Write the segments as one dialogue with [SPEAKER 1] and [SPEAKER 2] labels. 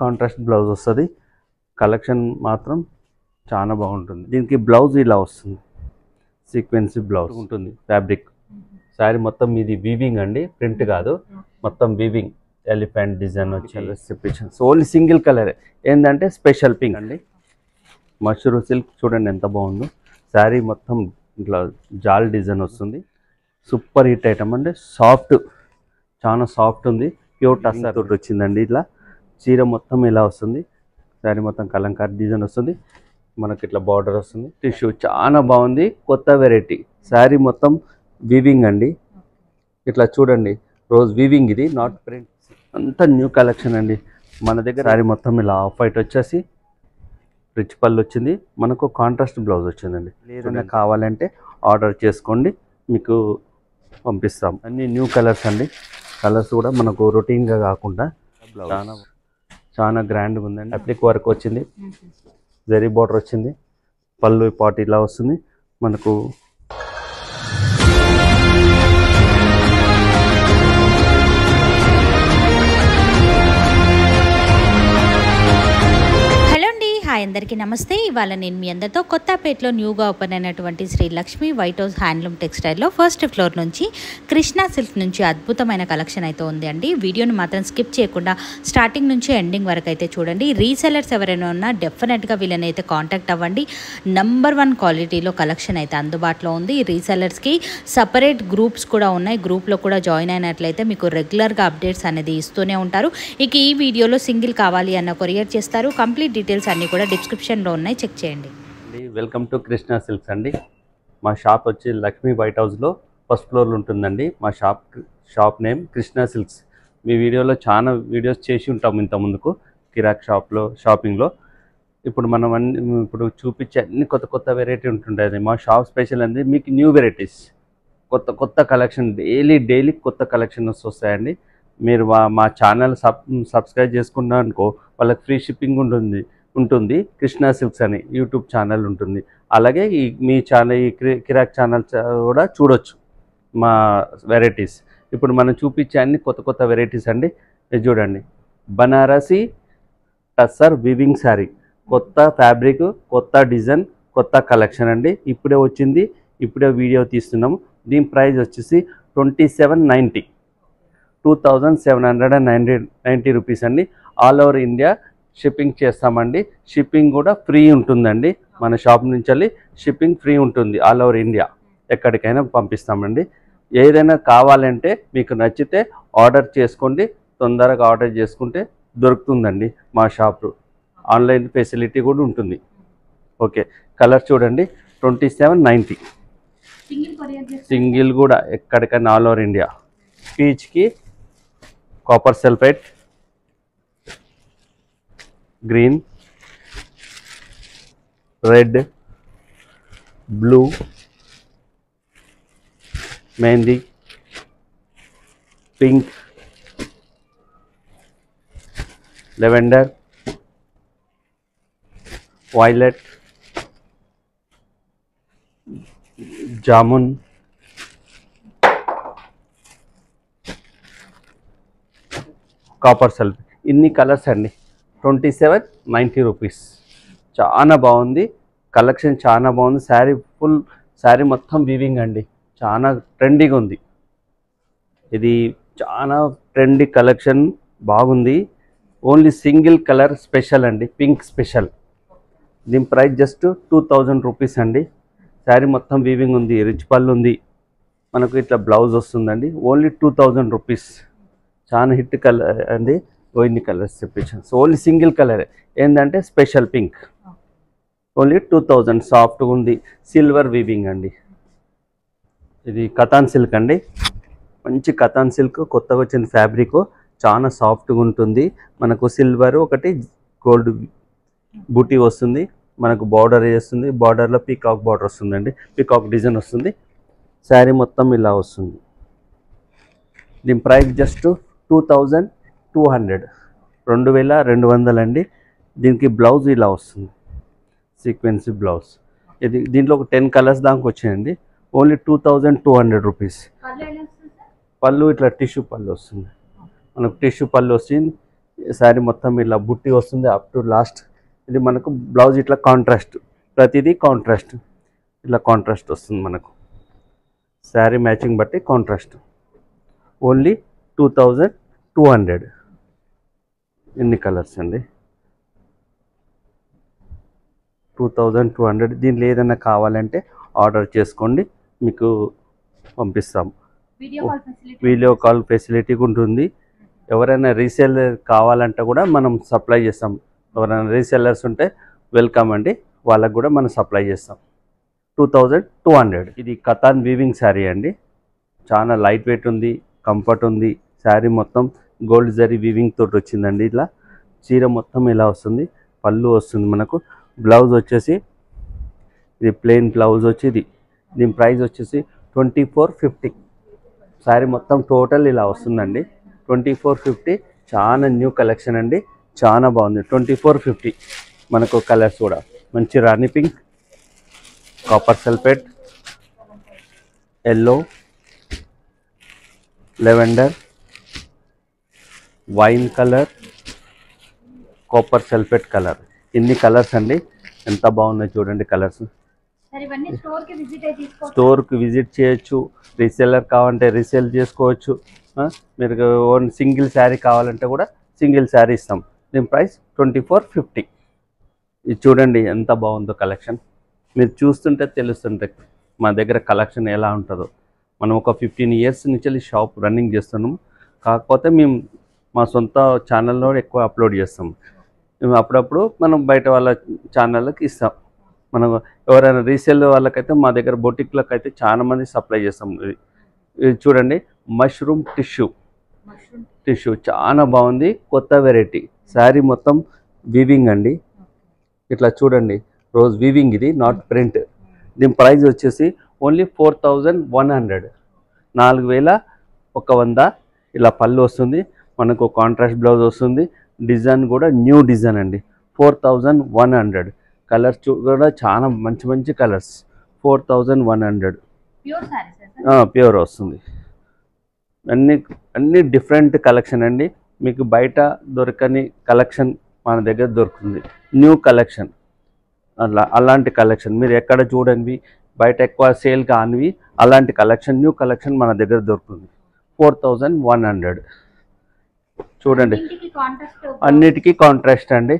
[SPEAKER 1] Contrast blouse వస్తుంది. Collection మాత్రం చాలా బాగుంటుంది. దీనికి బ్లౌజ్ ఇలా వస్తుంది, సీక్వెన్సీ బ్లౌజ్ ఉంటుంది. ఫ్యాబ్రిక్ శారీ మొత్తం ఇది వీవింగ్ అండి, ప్రింట్ కాదు, మొత్తం వీవింగ్. ఎలిఫెంట్ డిజైన్ వచ్చి ఓన్లీ సింగిల్ కలర్ ఏంటంటే స్పెషల్ పింక్ అండి. మష్రూమ్ సిల్క్ చూడండి ఎంత బాగుందో. శారీ మొత్తం ఇట్లా జాల్ డిజైన్ వస్తుంది. సూపర్ హిట్ ఐటమ్ అండి. సాఫ్ట్, చాలా సాఫ్ట్ ఉంది. ప్యూర్ టస్సర్ తోటి వచ్చిందండి. ఇట్లా చీర మొత్తం ఇలా వస్తుంది. శారీ మొత్తం కలంకారీ డిజైన్ వస్తుంది. మనకి ఇట్లా బార్డర్ వస్తుంది. టిష్యూ చాలా బాగుంది, కొత్త వెరైటీ. శారీ మొత్తం వీవింగ్ అండి. ఇట్లా చూడండి, రోజ్ వీవింగ్, ఇది నాట్ ప్రింట్. అంతా న్యూ కలెక్షన్ అండి మన దగ్గర. శారీ మొత్తం ఇలా ఆఫ్ వైట్ వచ్చేసి రిచ్ పళ్ళు వచ్చింది. మనకు కాంట్రాస్ట్ బ్లౌజ్ వచ్చిందండి. ఏదైనా కావాలంటే ఆర్డర్ చేసుకోండి, మీకు పంపిస్తాం. అన్ని న్యూ కలర్స్ అండి. కలర్స్ కూడా మనకు రొటీన్గా కాకుండా చాలా గ్రాండ్గా ఉందండి. అప్లిక్ వర్క్ వచ్చింది, జరీ బార్డర్ వచ్చింది, పళ్ళు పాటు ఇలా వస్తుంది మనకు.
[SPEAKER 2] హాయ్ అందరికీ నమస్తే. ఇవాళ నేను మీ అందరితో కొత్తపేటలో న్యూగా ఓపెన్ అయినటువంటి Sri Lakshmi white house handloom టెక్స్టైల్లో ఫస్ట్ ఫ్లోర్ నుంచి కృష్ణా సిల్క్ నుంచి అద్భుతమైన కలెక్షన్ అయితే ఉంది అండి. వీడియోని మాత్రం స్కిప్ చేయకుండా స్టార్టింగ్ నుంచి ఎండింగ్ వరకు అయితే చూడండి. రీసెలర్స్ ఎవరైనా ఉన్నా డెఫినెట్గా వీళ్ళని అయితే కాంటాక్ట్ అవ్వండి. నంబర్ 1 క్వాలిటీలో కలెక్షన్ అయితే అందుబాటులో ఉంది. రీసెలర్స్కి సపరేట్ గ్రూప్స్ కూడా ఉన్నాయి. గ్రూప్లో కూడా జాయిన్ అయినట్లయితే మీకు రెగ్యులర్గా అప్డేట్స్ అనేది ఇస్తూనే ఉంటారు. ఇక ఈ వీడియోలో సింగిల్ కావాలి అన్న కొరియర్ చేస్తారు. కంప్లీట్ డీటెయిల్స్ అన్నీ కూడా డిస్క్రిప్షన్లో ఉన్నాయి, చెక్ చేయండి.
[SPEAKER 1] వెల్కమ్ టు కృష్ణా సిల్క్స్ అండి. మా షాప్ వచ్చి లక్ష్మీ వైట్ హౌస్లో ఫస్ట్ ఫ్లోర్లో ఉంటుందండి. మా షాప్ నేమ్ కృష్ణా సిల్క్స్. మీ వీడియోలో చాలా వీడియోస్ చేసి ఉంటాము ఇంత ముందుకు కిరాక్ షాపింగ్లో. ఇప్పుడు మనం ఇప్పుడు చూపించే అన్ని కొత్త వెరైటీ ఉంటుంటుంది. మా షాప్ స్పెషల్ అండి, మీకు న్యూ వెరైటీస్, కొత్త కలెక్షన్, డైలీ కొత్త కలెక్షన్స్ వస్తాయండి. మీరు మా ఛానల్ సబ్స్క్రైబ్ చేసుకున్నా అనుకో, వాళ్ళకి ఫ్రీ షిప్పింగ్ ఉంటుంది. కృష్ణా సిల్క్స్ అని యూట్యూబ్ ఛానల్ ఉంటుంది. అలాగే మీ ఛానల్, ఈ కిరాక్ ఛానల్ కూడా చూడొచ్చు మా వెరైటీస్. ఇప్పుడు మనం చూపించే అన్ని కొత్త వెరైటీస్ అండి. ఇది చూడండి, బనారసి టస్సర్ వీవింగ్ శారీ, కొత్త ఫ్యాబ్రిక్, కొత్త డిజైన్, కొత్త కలెక్షన్ అండి. ఇప్పుడే వచ్చింది, ఇప్పుడే వీడియో తీస్తున్నాము. దీని ప్రైస్ వచ్చేసి 2790, 2790 రూపీస్ అండి. ఆల్ ఓవర్ ఇండియా షిప్పింగ్ చేస్తామండి. షిప్పింగ్ కూడా ఫ్రీ ఉంటుందండి. మన షాప్ నుంచి షిప్పింగ్ ఫ్రీ ఉంటుంది. ఆల్ ఓవర్ ఇండియా ఎక్కడికైనా పంపిస్తామండి. ఏదైనా కావాలంటే మీకు నచ్చితే ఆర్డర్ చేసుకోండి. తొందరగా ఆర్డర్ చేసుకుంటే దొరుకుతుందండి. మా షాప్ ఆన్లైన్ ఫెసిలిటీ కూడా ఉంటుంది. ఓకే, కలర్ చూడండి, 2790 సింగిల్ కూడా ఎక్కడికైనా ఆల్ ఓవర్ ఇండియా. పీచ్కి copper sulphate, green, red, blue, mehndi, pink, lavender, violet, jamun, copper sulphate, ఇన్ని కలర్స్ అండి. 2790 రూపీస్. చాలా బాగుంది కలెక్షన్, చాలా బాగుంది. శారీ మొత్తం వీవింగ్ అండి. చాలా ట్రెండీగా ఉంది. ఇది చాలా ట్రెండీ కలెక్షన్, బాగుంది. ఓన్లీ సింగిల్ కలర్ స్పెషల్ అండి, పింక్ స్పెషల్. దీని ప్రైస్ జస్ట్ 2000 రూపీస్ అండి. శారీ మొత్తం వీవింగ్ ఉంది, రిచ్ పళ్ళు ఉంది. మనకు ఇట్లా బ్లౌజ్ వస్తుందండి. Only 2000 rupees. చాలా హిట్ కలర్ అండి. ఇన్ని కలర్స్ చెప్పించాను. సో ఓన్లీ సింగిల్ కలర్ ఏంటంటే స్పెషల్ పింక్. ఓన్లీ 2000. సాఫ్ట్గా ఉంది, సిల్వర్ వీవింగ్ అండి. ఇది కతాన్ సిల్క్ అండి, మంచి కతాన్ సిల్క్, కొత్తగా వచ్చిన ఫ్యాబ్రిక్, చాలా సాఫ్ట్గా ఉంటుంది. మనకు సిల్వర్ ఒకటి గోల్డ్ బూటీ వస్తుంది. మనకు బార్డర్ వేస్తుంది, బార్డర్లో పీకాక్ బార్డర్ వస్తుందండి, పీకాక్ డిజైన్ వస్తుంది. శారీ మొత్తం ఇలా వస్తుంది. దీని ప్రైస్ జస్ట్ 2200, 2200 అండి. దీనికి బ్లౌజ్ ఇలా వస్తుంది, సీక్వెన్సీ బ్లౌజ్. ఇది దీంట్లో ఒక 10 కలర్స్ దాకా వచ్చాయండి. Only 2200 rupees. పళ్ళు ఇట్లా టిష్యూ పళ్ళు వస్తుంది. మనకు టిష్యూ పళ్ళు వస్తుంది. శారీ మొత్తం ఇలా బుట్టి వస్తుంది అప్ టు లాస్ట్. ఇది మనకు బ్లౌజ్ ఇట్లా కాంట్రాస్ట్, ప్రతిదీ కాంట్రాస్ట్, ఇట్లా కాంట్రాస్ట్ వస్తుంది మనకు. శారీ మ్యాచింగ్ బట్టి కాంట్రాస్ట్. ఓన్లీ 2200. ఎన్ని కలర్స్ అండి, 2200. దీనిలో ఏదైనా కావాలంటే ఆర్డర్ చేసుకోండి, మీకు పంపిస్తాం. వీడియో కాల్ ఫెసిలిటీ ఉంటుంది. ఎవరైనా రీసేలర్ కావాలంటే కూడా మనం సప్లై చేస్తాం. ఎవరైనా రీసెల్లర్స్ ఉంటే వెల్కమ్ అండి, వాళ్ళకు కూడా మనం సప్లై చేస్తాం. 2200. ఇది కతాన్ వీవింగ్ శారీ అండి, చాలా లైట్ వెయిట్ ఉంది, కంఫర్ట్ ఉంది. శారీ మొత్తం గోల్డ్ జరీ వీవింగ్ తోటి వచ్చిందండి. ఇట్లా చీర మొత్తం ఇలా వస్తుంది, పళ్ళు వస్తుంది మనకు. బ్లౌజ్ వచ్చేసి ఇది ప్లెయిన్ బ్లౌజ్ వచ్చి దీని ప్రైస్ వచ్చేసి 2450. శారీ మొత్తం టోటల్ ఇలా వస్తుందండి, 2450. చాలా న్యూ కలెక్షన్ అండి, చాలా బాగుంది. 2450. మనకు కలర్స్ కూడా మంచి rani pink, copper sulphate, yellow, lavender, wine colour, copper sulphate colour. ఇన్ని కలర్స్ అండి, ఎంత బాగున్నాయి చూడండి కలర్స్. స్టోర్కి విజిట్ చేయొచ్చు, రీసెల్లర్ కావాలంటే రీసేల్ చేసుకోవచ్చు. మీరు ఓన్ సింగిల్ శారీ కావాలంటే కూడా సింగిల్ శారీ ఇస్తాం. దీని ప్రైస్ 2450. ఇది చూడండి ఎంత బాగుందో కలెక్షన్. మీరు చూస్తుంటే తెలుస్తుంటే మా దగ్గర కలెక్షన్ ఎలా ఉంటుందో. మనం ఒక 15 years నుంచి షాప్ రన్నింగ్ చేస్తున్నాము. కాకపోతే మేము మా సొంత ఛానల్లో ఎక్కువ అప్లోడ్ చేస్తాం. మేము అప్పుడప్పుడు మనం బయట వాళ్ళ ఛానళ్ళకి ఇస్తాం. మనం ఎవరైనా రీసేల్ వాళ్ళకైతే మా దగ్గర బొటిక్లకు అయితే చాలా మంది సప్లై చేస్తాం. ఇది చూడండి, మష్రూమ్ టిష్యూ చాలా బాగుంది, కొత్త వెరైటీ. శారీ మొత్తం వీవింగ్ అండి, ఇట్లా చూడండి రోజ్ వీవింగ్, ఇది నాట్ ప్రింట్. దీని ప్రైస్ వచ్చేసి ఓన్లీ 4100. 4100. ఇలా పళ్ళు వస్తుంది మనకు, కాంట్రాస్ట్ బ్లౌజ్ వస్తుంది. డిజైన్ కూడా న్యూ డిజైన్ అండి. 4100. కలర్స్ కూడా చాలా మంచి మంచి కలర్స్. 4100 ప్యూర్ వస్తుంది. అన్ని డిఫరెంట్ కలెక్షన్ అండి. మీకు బయట దొరకని కలెక్షన్ మన దగ్గర దొరుకుతుంది. న్యూ కలెక్షన్, అలాంటి కలెక్షన్ మీరు ఎక్కడ చూడండి, బయట ఎక్కువ సేల్ కానివి అలాంటి కలెక్షన్, న్యూ కలెక్షన్ మన దగ్గర దొరుకుతుంది. 4100. చూడండి, అన్నిటికీ కాంట్రాస్ట్ అండి,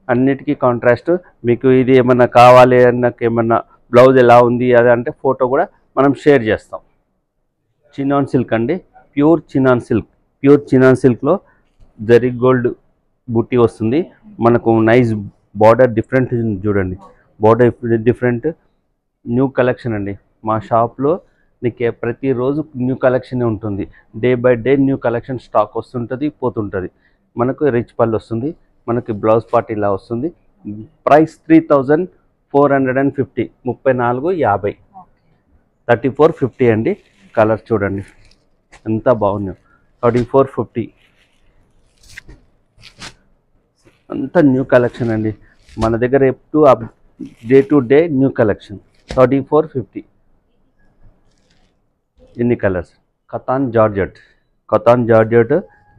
[SPEAKER 1] అన్నిటికీ కాంట్రాస్ట్. మీకు ఇది ఏమన్నా కావాలి నాకు ఏమన్నా బ్లౌజ్ ఎలా ఉంది అది అంటే ఫోటో కూడా మనం షేర్ చేస్తాం. చినాన్ సిల్క్ అండి, pure chinon silk. Pure chinon సిల్క్లో జరీ గోల్డ్ బుట్టి వస్తుంది మనకు. నైస్ బార్డర్ డిఫరెంట్ చూడండి, బార్డర్ డిఫరెంట్. న్యూ కలెక్షన్ అండి. మా షాప్లో నీకు ప్రతిరోజు న్యూ కలెక్షన్ ఉంటుంది. Day by day new collection stock వస్తుంటుంది, పోతుంటుంది. మనకు రిచ్ పళ్ళు వస్తుంది, మనకి బ్లౌజ్ పార్ట్ ఇలా వస్తుంది. ప్రైస్ 3450. 3450. 3450 అండి. కలర్ చూడండి ఎంత బాగుంది. 3450. అంతా న్యూ కలెక్షన్ అండి మన దగ్గర. ఎప్పుడు day to day new collection. 3450. ఇన్ని colours. Katan georgette. Katan georgette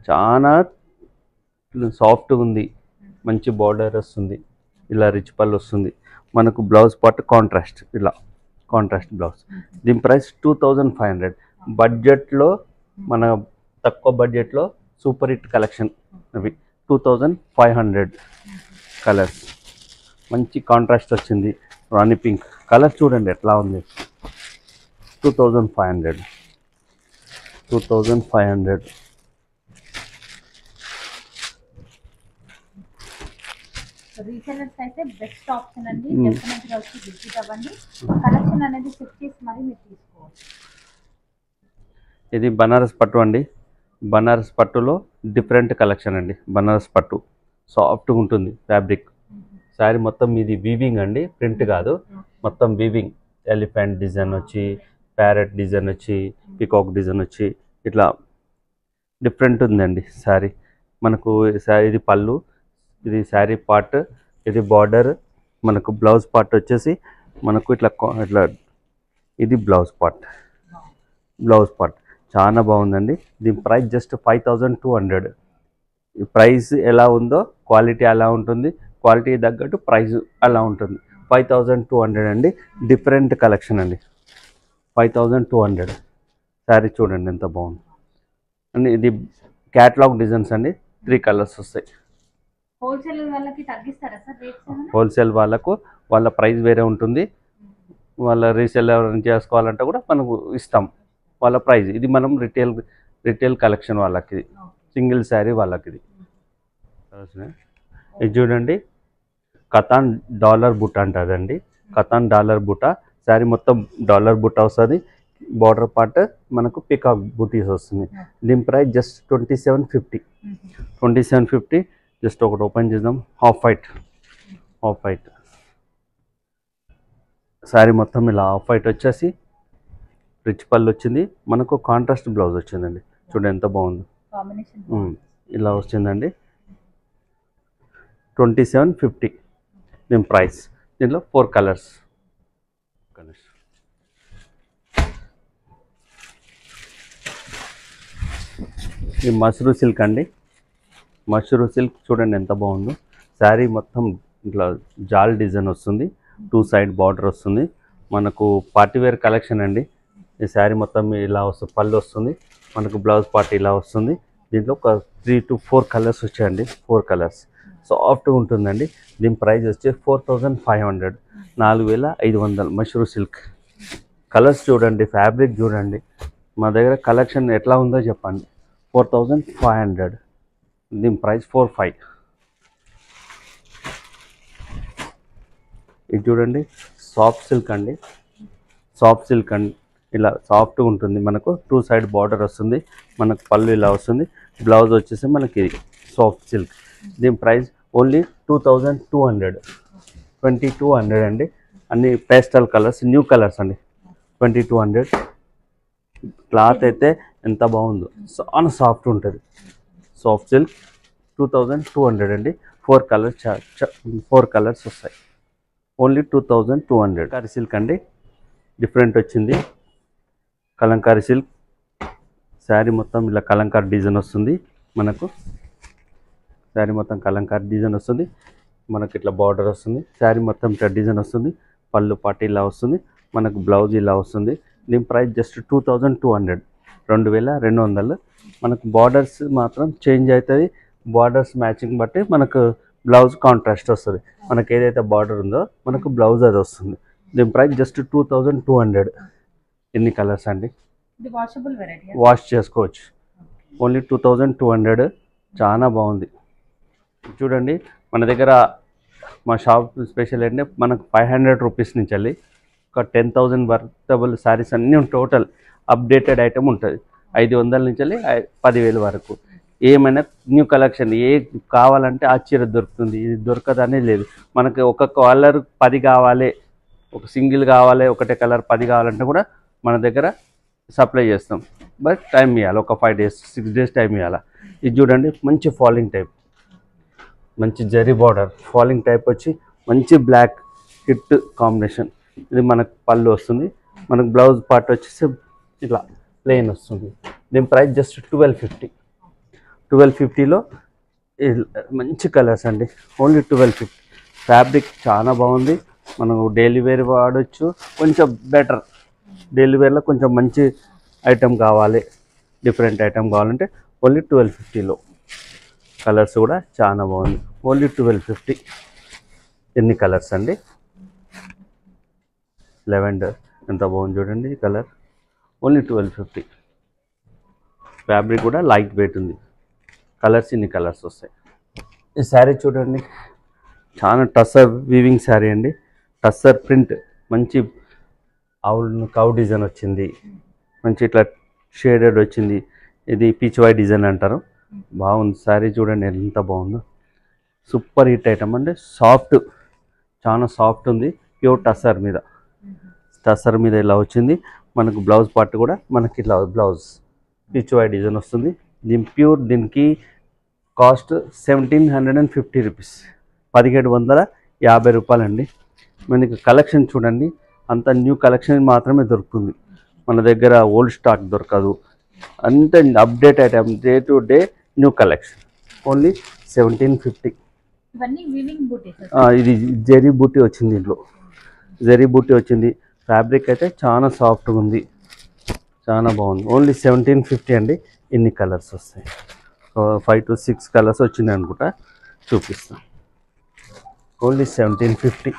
[SPEAKER 1] చాలా సాఫ్ట్గా ఉంది, మంచి బార్డర్ వస్తుంది, ఇలా రిచ్ పళ్ళు వస్తుంది మనకు. బ్లౌజ్ పార్ట్ కాంట్రాస్ట్, ఇలా కాంట్రాస్ట్ బ్లౌజ్. దీని ప్రైస్ 2500. బడ్జెట్లో, మన తక్కువ బడ్జెట్లో సూపర్ హిట్ కలెక్షన్ అవి. 2500 కలర్స్. మంచి కాంట్రాస్ట్ వచ్చింది, రాణి పింక్ కలర్ చూడండి ఎట్లా ఉంది. 2500. 2500.
[SPEAKER 2] రీసెలర్స్ అయితే బెస్ట్ ఆప్షన్ అండి. డెఫినెట్ గా వచ్చి విజిట్ అవ్వండి. కలెక్షన్ అనేది చెక్ చేసి మరి మీరు తీసుకోవచ్చు.
[SPEAKER 1] ఇది బనారస్ పట్టు అండి. బనారస్ పట్టులో డిఫరెంట్ కలెక్షన్ అండి. బనారస్ పట్టు సాఫ్ట్గా ఉంటుంది ఫ్యాబ్రిక్. శారీ మొత్తం ఇది వీవింగ్ అండి, ప్రింట్ కాదు, మొత్తం వీవింగ్. ఎలిఫెంట్ డిజైన్ వచ్చి, ప్యారెట్ డిజైన్ వచ్చి, పికాక్ డిజైన్ వచ్చి, ఇట్లా డిఫరెంట్ ఉందండి శారీ మనకు. ఇది పళ్ళు, ఇది శారీ పార్ట్, ఇది బార్డర్. మనకు బ్లౌజ్ పార్ట్ వచ్చేసి మనకు ఇట్లా ఇట్లా ఇది బ్లౌజ్ పార్ట్. బ్లౌజ్ పార్ట్ చాలా బాగుందండి. దీని ప్రైస్ జస్ట్ 5200. ప్రైస్ ఎలా ఉందో క్వాలిటీ అలా ఉంటుంది, క్వాలిటీ తగ్గట్టు ప్రైస్ అలా ఉంటుంది. 5200 అండి. డిఫరెంట్ కలెక్షన్ అండి. 5200 శారీ చూడండి ఎంత బాగుంది అండి. ఇది క్యాటలాగ్ డిజైన్స్ అండి. 3 కలర్స్ వస్తాయి.
[SPEAKER 2] హోల్సేల్ వాళ్ళకి తగ్గిస్తారా సార్ రేట్స్?
[SPEAKER 1] హోల్సేల్ వాళ్ళకు వాళ్ళ ప్రైస్ వేరే ఉంటుంది. వాళ్ళ రీసేల్ ఎవరైనా చేసుకోవాలంటే కూడా మనకు ఇస్తాం వాళ్ళ ప్రైస్. ఇది మనం రిటైల్ కలెక్షన్ వాళ్ళకి, ఇది సింగిల్ శారీ వాళ్ళకి. ఇది చూడండి కతాన్ డాలర్ బుట్ట అంటుందండి. కతాన్ డాలర్ బుట్ట శారీ మొత్తం డాలర్ బుట్ట వస్తుంది. బార్డర్ పార్ట్ మనకు పికాక్ బుటీస్ వస్తుంది. దీని ప్రైస్ జస్ట్ 2750. 2750. జస్ట్ ఒకటి ఓపెన్ చేద్దాం. హాఫ్ వైట్ శారీ మొత్తం ఇలా హాఫ్ వైట్ వచ్చేసి రిచ్ పళ్ళు వచ్చింది. మనకు కాంట్రాస్ట్ బ్లౌజ్ వచ్చిందండి. చూడండి ఎంత బాగుంది, ఇలా వచ్చిందండి. 2750 దీని ప్రైస్. దీంట్లో 4 కలర్స్. ఇది మష్రూ సిల్క్ అండి. మష్రూ సిల్క్ చూడండి ఎంత బాగుందో. శారీ మొత్తం ఇట్లా జాల్ డిజైన్ వస్తుంది. 2 సైడ్ బార్డర్ వస్తుంది. మనకు పార్టీవేర్ కలెక్షన్ అండి. ఈ శారీ మొత్తం ఇలా వస్తుంది. పళ్ళు వస్తుంది. మనకు బ్లౌజ్ పార్ట్ ఇలా వస్తుంది. దీంట్లో ఒక 3 to 4 కలర్స్ వచ్చాయండి. 4 కలర్స్ సాఫ్ట్గా ఉంటుందండి. దీని ప్రైస్ వచ్చి 4500. 4500 మష్రూ సిల్క్. కలర్స్ చూడండి, ఫ్యాబ్రిక్ చూడండి. మా దగ్గర కలెక్షన్ ఎట్లా ఉందో చెప్పండి. 4500. దీని ప్రైస్ 45. ఇది చూడండి సాఫ్ట్ సిల్క్ అండి. సాఫ్ట్ సిల్క్ అండి. ఇలా సాఫ్ట్గా ఉంటుంది. మనకు 2 సైడ్ బార్డర్ వస్తుంది. మనకు పళ్ళు ఇలా వస్తుంది. బ్లౌజ్ వచ్చేసి మనకి ఇది సాఫ్ట్ సిల్క్. దీని ప్రైస్ ఓన్లీ 2200. 2200 అండి. అన్ని పేస్టల్ కలర్స్, న్యూ కలర్స్ అండి. 2200. క్లాత్ అయితే ఎంత బాగుందో, చాలా సాఫ్ట్ ఉంటుంది. సాఫ్ట్ సిల్క్ 2200 అండి. 4 కలర్స్ 4 కలర్స్ వస్తాయి. ఓన్లీ 2200. కలంకారీ సిల్క్ అండి. డిఫరెంట్ వచ్చింది. కలంకారీ సిల్క్ శారీ మొత్తం ఇలా కలంకారీ డిజైన్ వస్తుంది. మనకు శారీ మొత్తం కలంకారీ డిజైన్ వస్తుంది. మనకు ఇట్లా బార్డర్ వస్తుంది. శారీ మొత్తం ఇట్లా డిజైన్ వస్తుంది. పళ్ళు పాటు ఇలా వస్తుంది. మనకు బ్లౌజ్ ఇలా వస్తుంది. దీని ప్రైస్ జస్ట్ 2200. 2200. మనకు బార్డర్స్ మాత్రం చేంజ్ అవుతుంది. బార్డర్స్ మ్యాచింగ్ బట్టి మనకు బ్లౌజ్ కాంట్రాస్ట్ వస్తుంది. మనకు ఏదైతే బార్డర్ ఉందో మనకు బ్లౌజ్ అది వస్తుంది. దీని ప్రైస్ జస్ట్ 2200. ఎన్ని కలర్స్ అండి. వాష్ చేసుకోవచ్చు. ఓన్లీ 2200. చాలా బాగుంది. చూడండి మన దగ్గర మా షాప్ స్పెషల్ ఏంటంటే మనకు 500 రూపీస్ నుంచి వెళ్ళి ఒక 10,000 వర్తబుల్ శారీస్ అన్నీ టోటల్ అప్డేటెడ్ ఐటమ్ ఉంటుంది. 500 నుంచి వెళ్ళి 10,000 వరకు. ఏమైనా న్యూ కలెక్షన్ ఏ కావాలంటే ఆ చీర దొరుకుతుంది. ఇది దొరకదనే లేదు. మనకు ఒక కలర్ 10 కావాలి, ఒక సింగిల్ కావాలి, ఒకటే కలర్ 10 కావాలంటే కూడా మన దగ్గర సప్లై చేస్తాం. బట్ టైం ఇవ్వాలి. ఒక 5 days 6 days టైం ఇవ్వాలి. ఇది చూడండి మంచి ఫాలింగ్ టైప్, మంచి జరీ బార్డర్ ఫాలింగ్ టైప్ వచ్చి మంచి బ్లాక్ హిట్ కాంబినేషన్. ఇది మనకు పళ్ళు వస్తుంది. మనకు బ్లౌజ్ పార్ట్ వచ్చేసి ఇలా ప్లెయిన్ వస్తుంది. దీని ప్రైస్ జస్ట్ 1250. 1250లో మంచి కలర్స్ అండి. ఓన్లీ 1250. ఫ్యాబ్రిక్ చాలా బాగుంది. మనం డైలీ వేర్ వాడచ్చు. కొంచెం బెటర్ డైలీ వేర్లో కొంచెం మంచి ఐటెం కావాలి, డిఫరెంట్ ఐటెం కావాలంటే ఓన్లీ 1250లో. కలర్స్ కూడా చాలా బాగుంది. ఓన్లీ 1250. ఎన్ని కలర్స్ అండి. లెవెండర్ ఎంత బాగుంది చూడండి కలర్. ఓన్లీ 1250. ఫ్యాబ్రిక్ కూడా లైట్ వెయిట్ ఉంది. కలర్స్ ఇన్ని కలర్స్ వస్తాయి. ఈ శారీ చూడండి చాలా టస్సర్ వీవింగ్ శారీ అండి. టస్సర్ ప్రింట్ మంచి కౌ డిజైన్ వచ్చింది. మంచి ఇట్లా షేడెడ్ వచ్చింది. ఇది పీచ్వాయ్ డిజైన్ అంటారు. బాగుంది శారీ చూడండి ఎంత బాగుందో. సూపర్ హిట్ ఐటమ్ అండి. సాఫ్ట్, చాలా సాఫ్ట్ ఉంది. ప్యూర్ టస్సర్ మీద ఇలా వచ్చింది. మనకు బ్లౌజ్ పార్ట్ కూడా మనకి ఇట్లా బ్లౌజ్ పీచ్వాయ్ డిజైన్ వస్తుంది. దీనికి కాస్ట్ 1750 రూపీస్. 1750 రూపాయలండి. మనకి కలెక్షన్ చూడండి అంత న్యూ కలెక్షన్ మాత్రమే దొరుకుతుంది. మన దగ్గర ఓల్డ్ స్టాక్ దొరకదు. అంత update item, day to day new collection. Only 1750.
[SPEAKER 2] ఇవన్నీ వీవింగ్ బూటీస్.
[SPEAKER 1] ఇది జరీ బూటీ వచ్చింది, దీంట్లో జరీ బూటీ వచ్చింది. ఫ్యాబ్రిక్ అయితే చాలా సాఫ్ట్గా ఉంది, చాలా బాగుంది. ఓన్లీ 1750 అండి. ఇన్ని కలర్స్ వస్తాయి, 5 to 6 కలర్స్ వచ్చినాయి అనుకుంటా, చూపిస్తాను. ఓన్లీ 1750.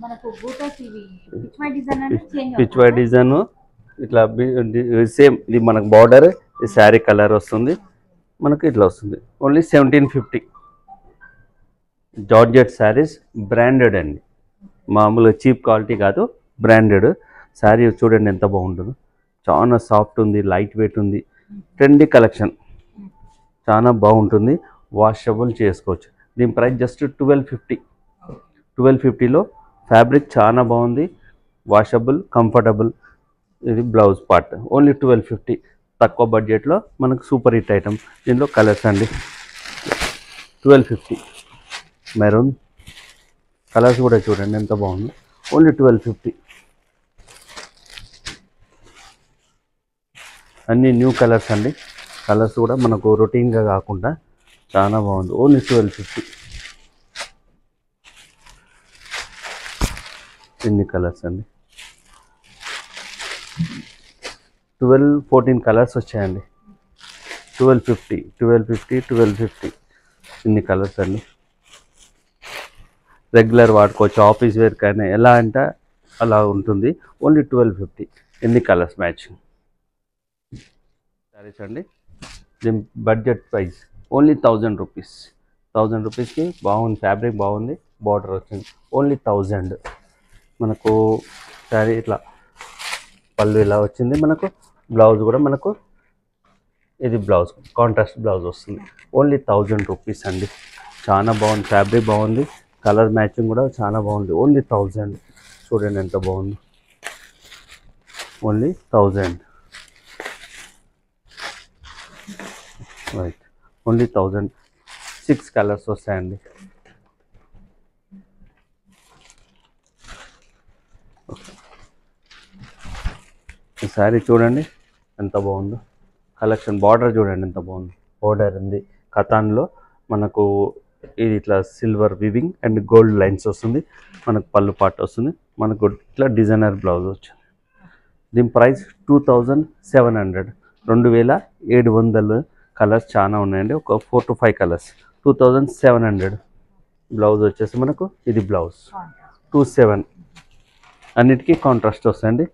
[SPEAKER 2] మనకు బూటాస్ ఇవి పిచ్వై డిజైన్ అంటే చేంజ్
[SPEAKER 1] పిచ్వై డిజైన్ ఇట్లా సేమ్. ఇది మనకు బార్డర్, ఈ శారీ కలర్ వస్తుంది మనకు, ఇట్లా వస్తుంది. ఓన్లీ 1750. జార్జెట్ శారీస్, బ్రాండెడ్ అండి, మామూలుగా చీప్ క్వాలిటీ కాదు, బ్రాండెడ్ శారీ. చూడండి ఎంత బాగుంటుందో, చాలా సాఫ్ట్ ఉంది, లైట్ వెయిట్ ఉంది, ట్రెండీ కలెక్షన్, చాలా బాగుంటుంది. వాషబుల్ చేసుకోవచ్చు. దీని ప్రైస్ జస్ట్ 1250. 1250లో ఫ్యాబ్రిక్ చాలా బాగుంది, వాషబుల్, కంఫర్టబుల్. ఇది బ్లౌజ్ పార్ట్. ఓన్లీ 1250. తక్కువ బడ్జెట్లో మనకు సూపర్ హిట్ ఐటమ్. దీనిలో కలర్స్ అండి. 1250 మెరూన్ కలర్స్ కూడా చూడండి ఎంత బాగుంది. ఓన్లీ 1250. అన్నీ న్యూ కలర్స్ అండి. కలర్స్ కూడా మనకు రొటీన్గా కాకుండా చాలా బాగుంది. ఓన్లీ 1250. ఇన్ని కలర్స్ అండి, 12-14 కలర్స్ వచ్చాయండి. 1250, 1250, 1250. ఇన్ని కలర్స్ అండి. రెగ్యులర్ వాడుకోవచ్చు, ఆఫీస్ వేర్ కానీ ఎలా అంటే అలా ఉంటుంది. ఓన్లీ 1250. ఎన్ని కలర్స్ మ్యాచింగ్ సారీస్ అండి. దీని బడ్జెట్ ప్రైస్ ఓన్లీ 1000 రూపీస్. 1000 రూపీస్కి బాగుంది, ఫ్యాబ్రిక్ బాగుంది, బార్డర్ వచ్చింది. ఓన్లీ 1000. మనకు శారీ ఇట్లా పళ్ళు ఇలా వచ్చింది. మనకు బ్లౌజ్ కూడా మనకు ఇది బ్లౌజ్ కాంట్రాస్ట్ బ్లౌజ్ వస్తుంది. ఓన్లీ 1000 రూపీస్ అండి. చాలా బాగుంది, ఫ్యాబ్రిక్ బాగుంది, కలర్ మ్యాచింగ్ కూడా చాలా బాగుంది. ఓన్లీ 1000. చూడండి ఎంత బాగుంది. ఓన్లీ 1000. Right, only 1000. 6 కలర్స్ వస్తాయండి. ఈ శారీ చూడండి ఎంత బాగుందో, కలెక్షన్. బార్డర్ చూడండి ఎంత బాగుంది, బార్డర్ ఉంది కతాన్లో. మనకు ఇది ఇట్లా silver weaving and gold lines వస్తుంది. మనకు పళ్ళు పాట వస్తుంది. మనకు ఇట్లా డిజైనర్ బ్లౌజ్ వచ్చింది. దీని ప్రైస్ 2700. 2700. కలర్స్ చాలా ఉన్నాయండి, ఒక 4 to 5 కలర్స్. 2700. బ్లౌజ్ వచ్చేసి మనకు ఇది బ్లౌజ్ 27. అన్నిటికీ కాంట్రాస్ట్ వస్తాయండి.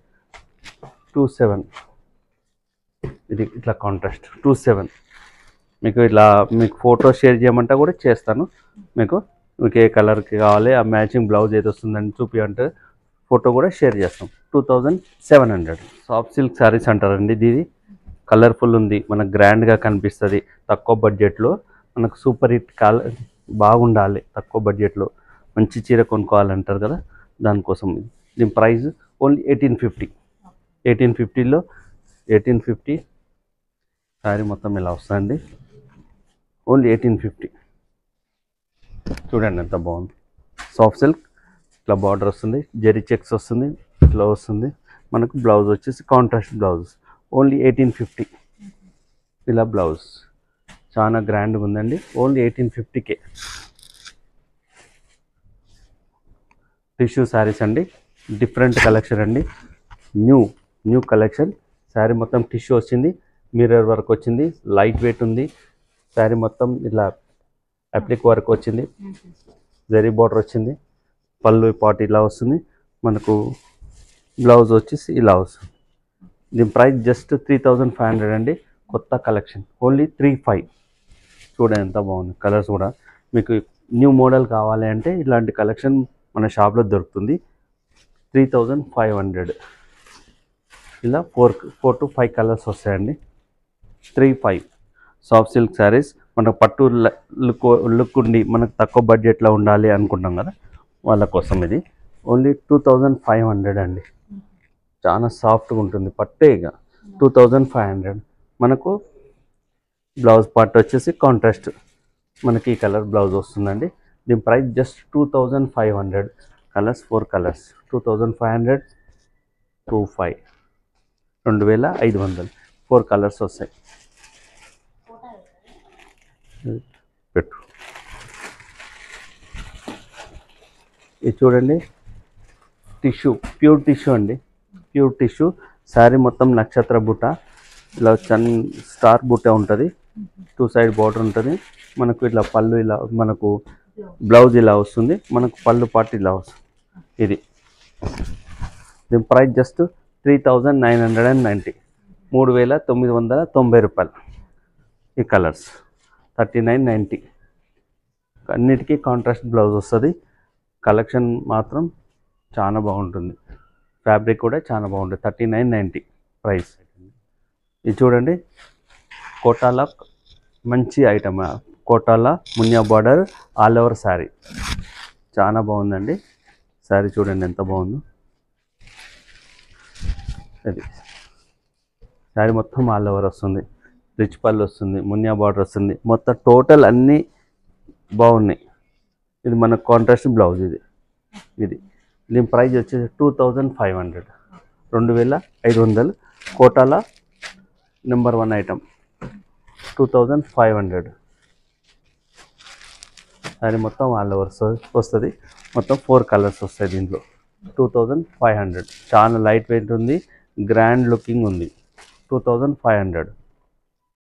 [SPEAKER 1] 27. ఇది ఇట్లా కాంట్రాస్ట్ 27. మీకు ఇట్లా మీకు ఫోటో షేర్ చేయమంటే కూడా చేస్తాను. మీకు ఏ కలర్కి కావాలి ఆ మ్యాచింగ్ బ్లౌజ్ ఏది వస్తుందని చూపించంటే ఫోటో కూడా షేర్ చేస్తాం. 2700. సాఫ్ట్ సిల్క్ శారీస్ అంటారండి. ఇది కలర్ఫుల్ ఉంది, మనకు గ్రాండ్గా కనిపిస్తుంది. తక్కువ బడ్జెట్లో మనకు సూపర్ హిట్ బాగుండాలి. తక్కువ బడ్జెట్లో మంచి చీర కొనుక్కోవాలంటారు కదా, దానికోసం. దీని ప్రైస్ ఓన్లీ 1850. 1850లో 1850 శారీ మొత్తం ఇలా వస్తుందండి. ఓన్లీ 1850. చూడండి ఎంత బాగుంది. సాఫ్ట్ సిల్క్ ఇట్లా బార్డర్ వస్తుంది, జెరీ చెక్స్ వస్తుంది, ఇట్లా వస్తుంది. మనకు బ్లౌజ్ వచ్చేసి కాంట్రాస్ట్ బ్లౌజ్. ఓన్లీ 1850. ఇలా బ్లౌజ్ చాలా గ్రాండ్గా ఉందండి. ఓన్లీ 1850కే. టిష్యూ శారీస్ అండి, డిఫరెంట్ కలెక్షన్ అండి. New collection. శారీ మొత్తం టిష్యూ వచ్చింది, మిర్రర్ వర్క్ వచ్చింది, లైట్ వెయిట్ ఉంది. శారీ మొత్తం ఇలా అప్లిక్ వర్క్ వచ్చింది, జరీ బార్డర్ వచ్చింది, పళ్ళు పాటు ఇలా వస్తుంది. మనకు బ్లౌజ్ వచ్చేసి ఇలా వస్తుంది. దీని ప్రైస్ జస్ట్ 3500 అండి. కొత్త కలెక్షన్. ఓన్లీ 35. చూడండి ఎంత బాగుంది. కలర్స్ కూడా మీకు న్యూ మోడల్ కావాలి అంటే ఇలాంటి కలెక్షన్ మన షాప్లో దొరుకుతుంది. 3500. ఇలా 4 to 5 కలర్స్ వస్తాయండి. 35. Soft silk saris. మనకు పట్టు లుక్ ఉండి మనకు తక్కువ బడ్జెట్లో ఉండాలి అనుకుంటాం కదా, వాళ్ళ కోసం ఇది. ఓన్లీ 2500 అండి. చాలా సాఫ్ట్గా ఉంటుంది, పట్టేగా. 2500. మనకు బ్లౌజ్ పార్ట్ వచ్చేసి కాంట్రాస్ట్ మనకి ఈ కలర్ బ్లౌజ్ వస్తుందండి. దీని price just 2500. Colours 4 colours 2500. 25 2500 4 colours వస్తాయి. పెట్టు. ఇది చూడండి, టిష్యూ, ప్యూర్ టిష్యూ అండి, ప్యూర్ టిష్యూ. శారీ మొత్తం నక్షత్ర బుట్ట, ఇలా స్టార్ బుట్ట ఉంటుంది, 2 సైడ్ బార్డర్ ఉంటుంది. మనకు ఇట్లా పళ్ళు, ఇలా మనకు బ్లౌజ్ ఇలా వస్తుంది, మనకు పళ్ళు పాటు ఇలా వస్తుంది. ఇది దీని ప్రైస్ జస్ట్ 3990, 3990 రూపాయలు. ఈ కలర్స్ 3990. అన్నిటికీ కాంట్రాస్ట్ బ్లౌజ్ వస్తుంది. కలెక్షన్ మాత్రం చాలా బాగుంటుంది, ఫ్యాబ్రిక్ కూడా చాలా బాగుంటుంది. 3990 ప్రైస్. ఇది చూడండి, కోటాల మంచి ఐటమ్, కోటాల మునియా బార్డర్ ఆల్ ఓవర్ శారీ, చాలా బాగుందండి. శారీ చూడండి ఎంత బాగుందో. అది శారీ మొత్తం ఆల్ ఓవర్ వస్తుంది, రిచ్ పళ్ళు వస్తుంది, మునియా బార్డర్ వస్తుంది, మొత్తం టోటల్ అన్నీ బాగున్నాయి. ఇది మన కాంట్రాస్ట్ బ్లౌజ్. ఇది దీని ప్రైస్ వచ్చేసి 2500, 2500. కోటాల నెంబర్ 1 ఐటమ్ 2500. శారీ మొత్తం ఆల్ ఓవర్ వస్తుంది, మొత్తం 4 కలర్స్ వస్తాయి దీంట్లో. 2500. చాలా లైట్ వెయిట్ ఉంది, గ్రాండ్ లుకింగ్ ఉంది. 2500.